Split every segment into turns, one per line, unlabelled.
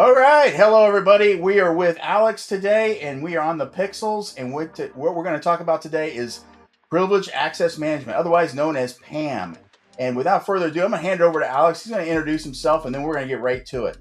All right, hello everybody. We are with Alex today, and we are on the Pixels. And what we're going to talk about today is Privileged Access Management, otherwise known as PAM. And without further ado, I'm going to hand it over to Alex. He's going to introduce himself, and then we're going to get right to it.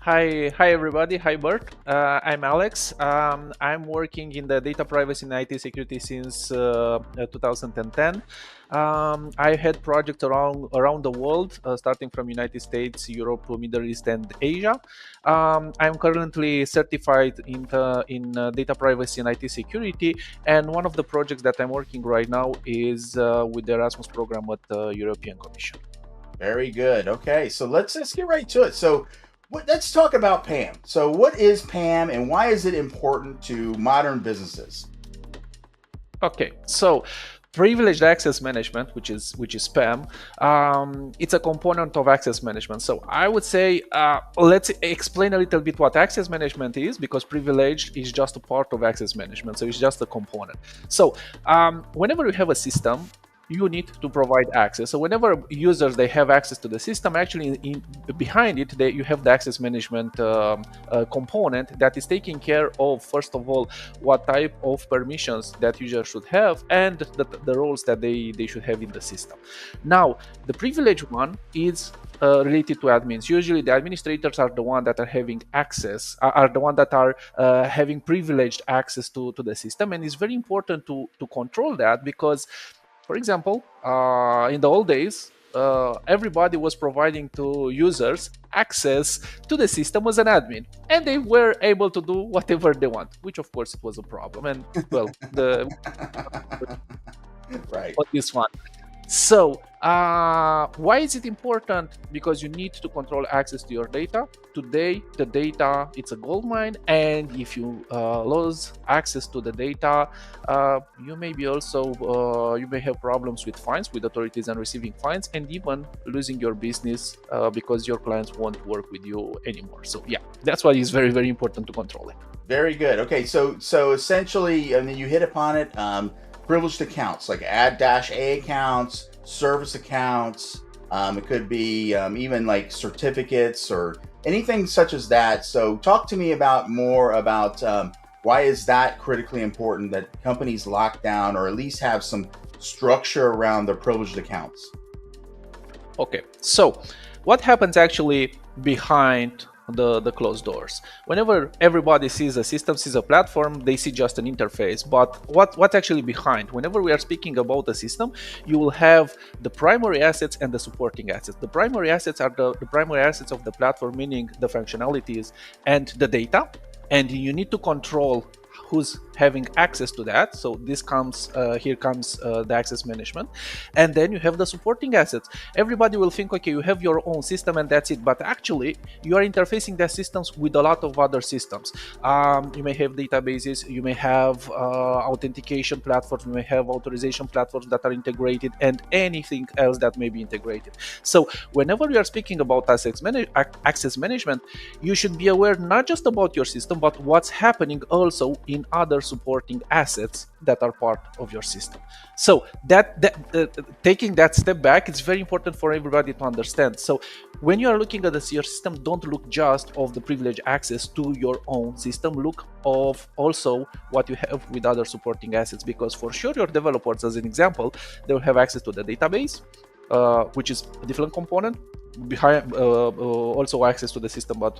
Hi everybody. Hi Bert. I'm Alex. I'm working in the data privacy and IT security since 2010. I had projects around the world, starting from United States, Europe, Middle East, and Asia. I'm currently certified in data privacy and IT security, and one of the projects that I'm working right now is with the Erasmus program at the European Commission.
Very good. Okay, so let's get right to it. So let's talk about PAM. So what is PAM, and why is it important to modern businesses?
Okay, so privileged access management, which is PAM, it's a component of access management. So I would say let's explain a little bit what access management is, because privileged is just a part of access management, so it's just a component. So whenever you have a system, you need to provide access. So whenever users they have access to the system, actually behind it you have the access management component that is taking care of, first of all, what type of permissions that users should have and the roles that they should have in the system. Now the privileged one is related to admins. Usually the administrators are the one that are having access, are the one that are having privileged access to the system, and it's very important to control that, because for example, in the old days, everybody was providing to users access to the system as an admin, and they were able to do whatever they want, which of course it was a problem. And well,
Right.
this one. So why is it important? Because you need to control access to your data. Today, the data, it's a gold mine, and if you lose access to the data, you may be also you may have problems with fines, with authorities, and receiving fines, and even losing your business because your clients won't work with you anymore. So yeah, that's why it's very, very important to control it.
Very good. Okay, so essentially, I mean, you hit upon it. Privileged accounts like -A accounts, service accounts. It could be even like certificates or anything such as that. So talk to me more about why is that critically important that companies lock down or at least have some structure around their privileged accounts?
Okay, so what happens actually behind the closed doors? Whenever everybody sees a system, sees a platform, they see just an interface. But what's actually behind? Whenever we are speaking about a system, you will have the primary assets and the supporting assets. The primary assets are the primary assets of the platform, meaning the functionalities and the data, and you need to control who's having access to that. So this comes here comes the access management, and then you have the supporting assets. Everybody will think, okay, you have your own system and that's it, but actually you are interfacing the systems with a lot of other systems. You may have databases, you may have authentication platforms, you may have authorization platforms that are integrated, and anything else that may be integrated. So whenever we are speaking about access management, you should be aware not just about your system, but what's happening also in other supporting assets that are part of your system. So taking that step back, it's very important for everybody to understand. So when you are looking at your system, don't look just of the privileged access to your own system, look of also what you have with other supporting assets, because for sure your developers, as an example, they will have access to the database, which is a different component, behind also access to the system, but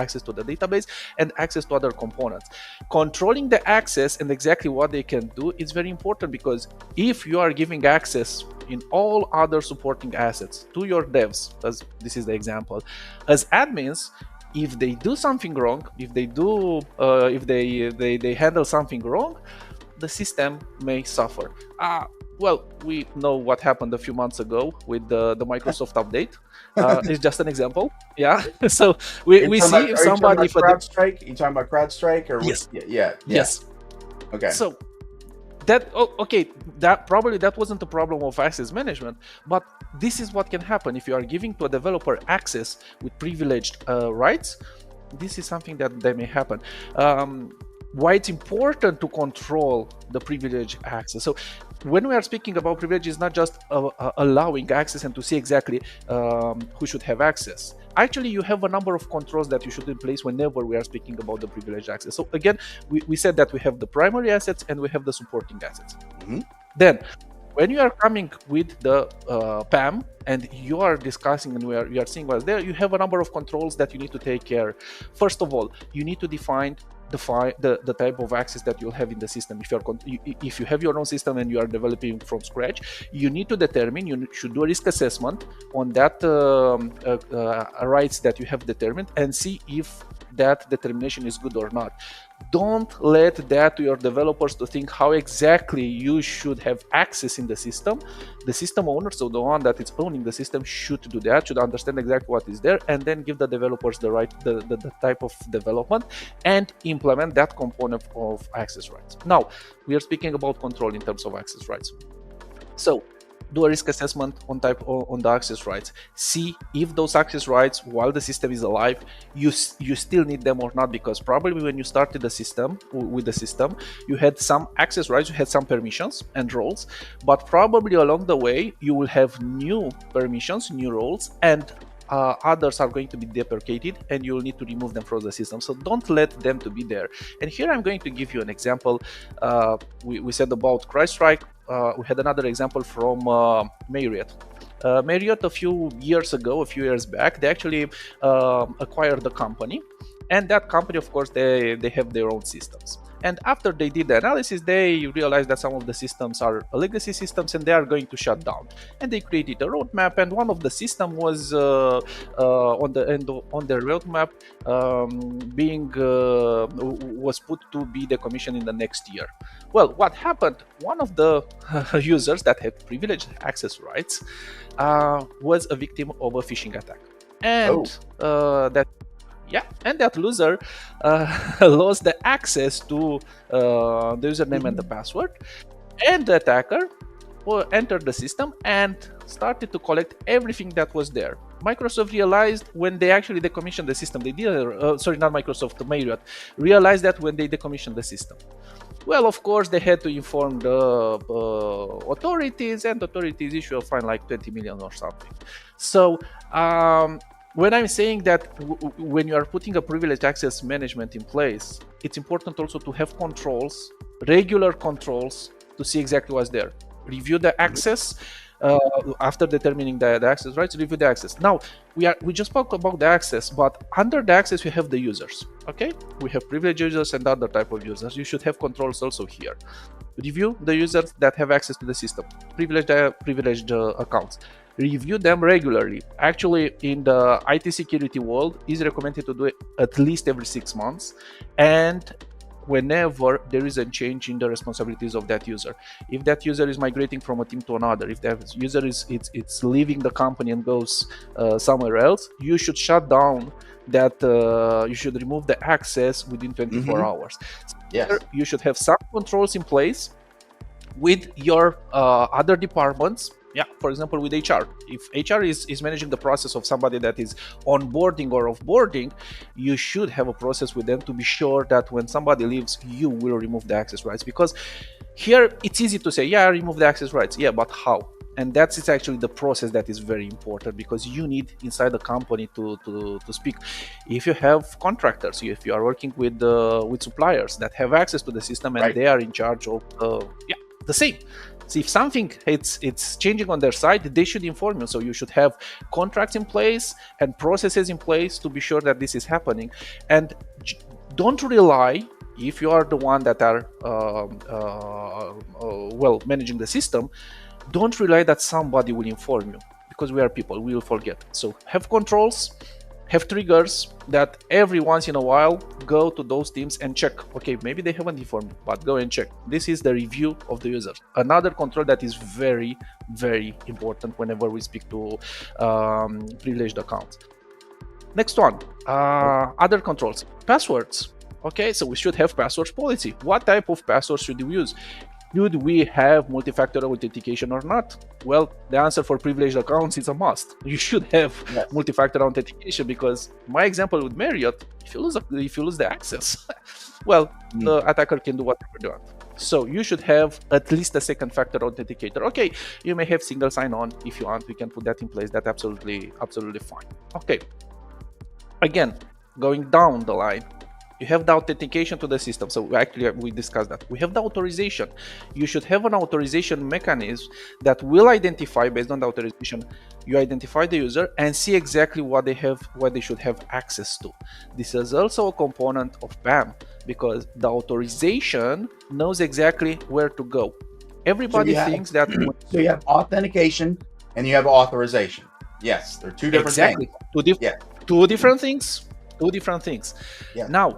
access to the database and access to other components. Controlling the access and exactly what they can do is very important, because if you are giving access in all other supporting assets to your devs, as this is the example, as admins, if they do something wrong, if they handle something wrong, the system may suffer. Well, we know what happened a few months ago with the Microsoft update. It's just an example. Yeah. So we see if somebody...
Are you talking about CrowdStrike? Are you talking about CrowdStrike? Or
yes.
Yeah.
Yes.
Okay.
So that that wasn't a problem of access management, but this is what can happen if you are giving to a developer access with privileged rights. This is something that may happen. Why it's important to control the privileged access. So when we are speaking about privilege, it's not just allowing access and to see exactly who should have access. Actually, you have a number of controls that you should in place whenever we are speaking about the privileged access. So again, we said that we have the primary assets and we have the supporting assets. Then, when you are coming with the PAM and you are discussing and you are seeing what's there, you have a number of controls that you need to take care. First of all, you need to define the type of access that you'll have in the system. If you have your own system and you are developing from scratch, you need to determine, you should do a risk assessment on that rights that you have determined and see if that determination is good or not. Don't let that to your developers to think how exactly you should have access in the system. The system owner, so the one that is owning the system, should do that, should understand exactly what is there, and then give the developers the right, the type of development and implement that component of access rights. Now, we are speaking about control in terms of access rights. So, do a risk assessment on the access rights. See if those access rights, while the system is alive, you still need them or not, because probably when you started the system you had some access rights, you had some permissions and roles, but probably along the way you will have new permissions, new roles, and others are going to be deprecated and you'll need to remove them from the system. So don't let them to be there. And here I'm going to give you an example. We said about CrowdStrike. We had another example from Marriott. Marriott, a few years back, they actually acquired the company, and that company, of course, they have their own systems. And after they did the analysis, they realized that some of the systems are legacy systems and they are going to shut down. And they created a roadmap, and one of the system was on their roadmap was put to be decommissioned in the next year. Well, what happened? One of the users that had privileged access rights was a victim of a phishing attack, and that loser lost the access to the username and the password, and the attacker entered the system and started to collect everything that was there. Microsoft realized when they actually decommissioned the system, Marriott realized that when they decommissioned the system. Well, of course, they had to inform the authorities, and authorities issue a fine like 20 million or something. So, when I'm saying that when you are putting a privileged access management in place, it's important also to have controls, regular controls, to see exactly what's there. Review the access. After determining the access rights, review the access. Now, we just spoke about the access, but under the access we have the users. Okay, we have privileged users and other type of users. You should have controls also here. Review the users that have access to the system, privileged accounts. Review them regularly. Actually, in the IT security world, it's recommended to do it at least every 6 months, and whenever there is a change in the responsibilities of that user. If that user is migrating from a team to another, if that user is leaving the company and goes somewhere else, you should shut down that. You should remove the access within 24 hours.
Yes.
You should have some controls in place with your other departments. Yeah, for example, with HR. If HR is managing the process of somebody that is onboarding or offboarding, you should have a process with them to be sure that when somebody leaves, you will remove the access rights. Because here it's easy to say, yeah, remove the access rights. Yeah, but how? And that's actually the process that is very important, because you need inside the company to speak. If you have contractors, if you are working with suppliers that have access to the system and they are in charge of the same. So if something it's changing on their side, they should inform you. So you should have contracts in place and processes in place to be sure that this is happening. And don't rely, if you are the one that are managing the system, don't rely that somebody will inform you, because we are people, we will forget. So have controls, have triggers that every once in a while go to those teams and check. Okay, maybe they haven't informed me, but go and check. This is the review of the users. Another control that is very, very important whenever we speak to privileged accounts. Next one, other controls, passwords. Okay, so we should have passwords policy. What type of passwords should we use? Should we have multi-factor authentication or not? Well, the answer for privileged accounts is a must. You should have multi-factor authentication, because my example with Marriott, if you lose the access, well, the attacker can do whatever they want. So you should have at least a second factor authenticator. Okay, you may have single sign-on if you want. We can put that in place. That's absolutely fine. Okay. Again, going down the line, you have the authentication to the system. So actually, we discussed that. We have the authorization. You should have an authorization mechanism that will identify, based on the authorization, you identify the user and see exactly what they have, what they should have access to. This is also a component of PAM, because the authorization knows exactly where to go. Everybody thinks that.
So you have authentication and you have authorization. Yes, they're two different things.
Two different things. Two different things.
Yeah.
Now,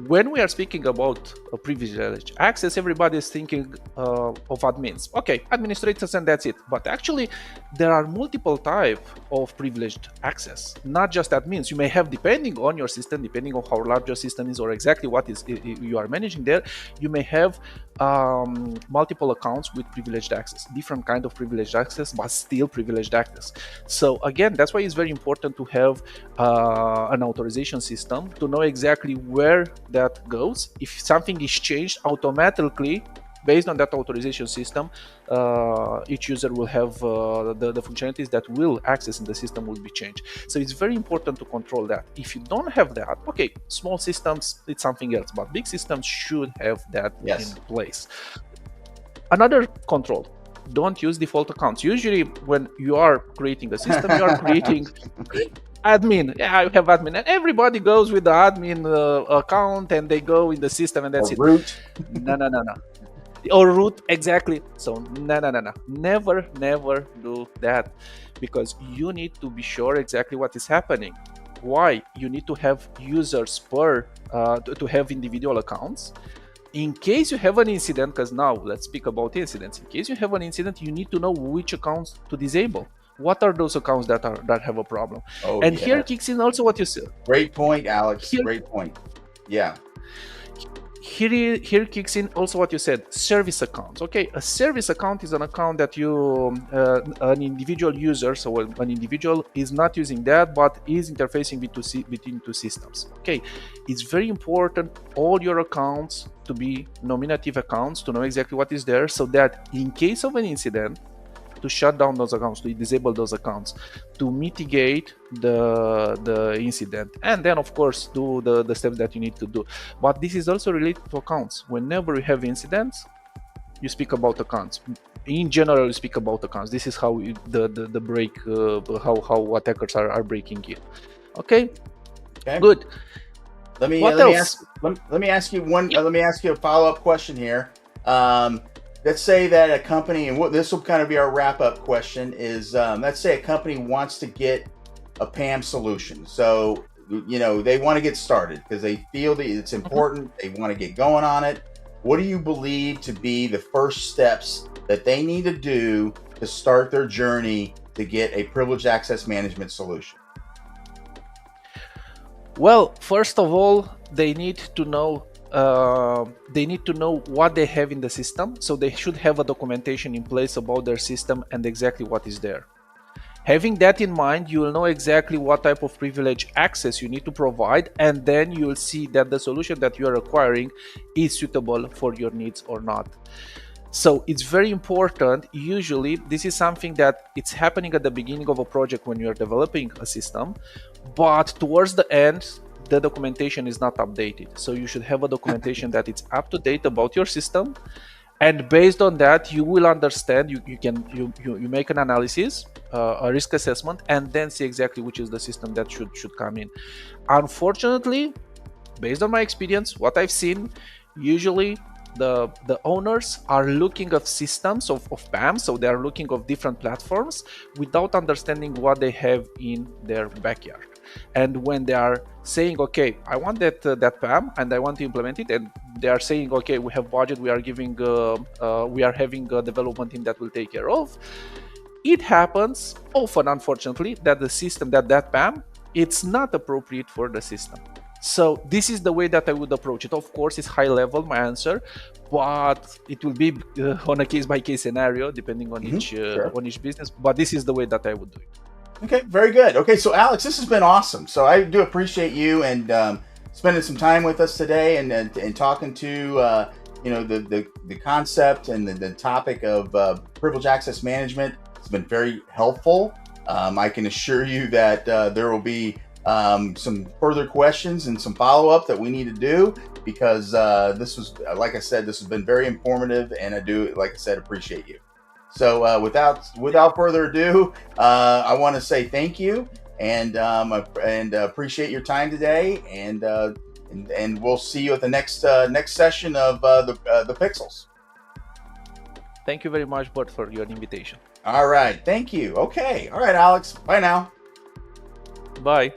when we are speaking about a privileged access, everybody is thinking of admins. Okay, administrators and that's it. But actually, there are multiple types of privileged access, not just admins. You may have, depending on your system, depending on how large your system is or exactly what is you are managing there, you may have multiple accounts with privileged access, different kind of privileged access, but still privileged access. So again, that's why it's very important to have an authorization system to know exactly where that goes. If something is changed automatically based on that authorization system, each user will have the functionalities that will access in the system will be changed. So it's very important to control that. If you don't have that, okay, small systems, it's something else, but big systems should have that in place. Another control: don't use default accounts. Usually when you are creating a system, you are creating admin. Yeah, I have admin, and everybody goes with the admin account, and they go in the system, and that's
or root.
No. Or root, exactly. So no. Never do that, because you need to be sure exactly what is happening. Why? You need to have users per to have individual accounts. In case you have an incident, because now let's speak about incidents. In case you have an incident, you need to know which accounts to disable. What are those accounts that have a problem? Here kicks in also what you said.
Great point, Alex. Great point. Yeah.
Here kicks in also what you said, service accounts. Okay, a service account is an account that you, an individual user, so an individual is not using that, but is interfacing between two systems. Okay, it's very important all your accounts to be nominative accounts, to know exactly what is there, so that in case of an incident, to shut down those accounts, to disable those accounts, to mitigate the incident, and then of course do the steps that you need to do. But this is also related to accounts. Whenever you have incidents, you speak about accounts. In general, you speak about accounts. This is how the break, how attackers are breaking in. Okay, good.
Let me ask you a follow-up question here. Let's say that a company, and this will kind of be our wrap-up question, is let's say a company wants to get a PAM solution. So, they want to get started because they feel that it's important. They want to get going on it. What do you believe to be the first steps that they need to do to start their journey to get a privileged access management solution?
Well, first of all, they need to know what they have in the system, so they should have a documentation in place about their system and exactly what is there. Having that in mind, you will know exactly what type of privilege access you need to provide, and then you will see that the solution that you are acquiring is suitable for your needs or not. So it's very important. Usually this is something that it's happening at the beginning of a project when you are developing a system, but towards the end the documentation is not updated. So you should have a documentation that it's up to date about your system, and based on that you will understand, you make an analysis, a risk assessment, and then see exactly which is the system that should come in. Unfortunately, based on my experience, what I've seen, usually the owners are looking at systems of PAM, so they are looking at different platforms without understanding what they have in their backyard. And when they are saying, okay, I want that PAM and I want to implement it, and they are saying, okay, we have budget, we are giving, we are having a development team that will take care of. It happens often, unfortunately, that the system, that PAM, it's not appropriate for the system. So this is the way that I would approach it. Of course, it's high level, my answer, but it will be on a case-by-case scenario, depending on each business. But this is the way that I would do it.
Okay, very good. Okay, so Alex, this has been awesome. So I do appreciate you and spending some time with us today and talking to the concept and the topic of privilege access management has been very helpful. I can assure you that there will be some further questions and some follow-up that we need to do, because this was, like I said, this has been very informative, and I do, like I said, appreciate you. So without further ado, I want to say thank you, and appreciate your time today, and we'll see you at the next session of the Pixels.
Thank you very much, Bert, for your invitation.
All right, thank you. Okay, all right, Alex. Bye now.
Bye.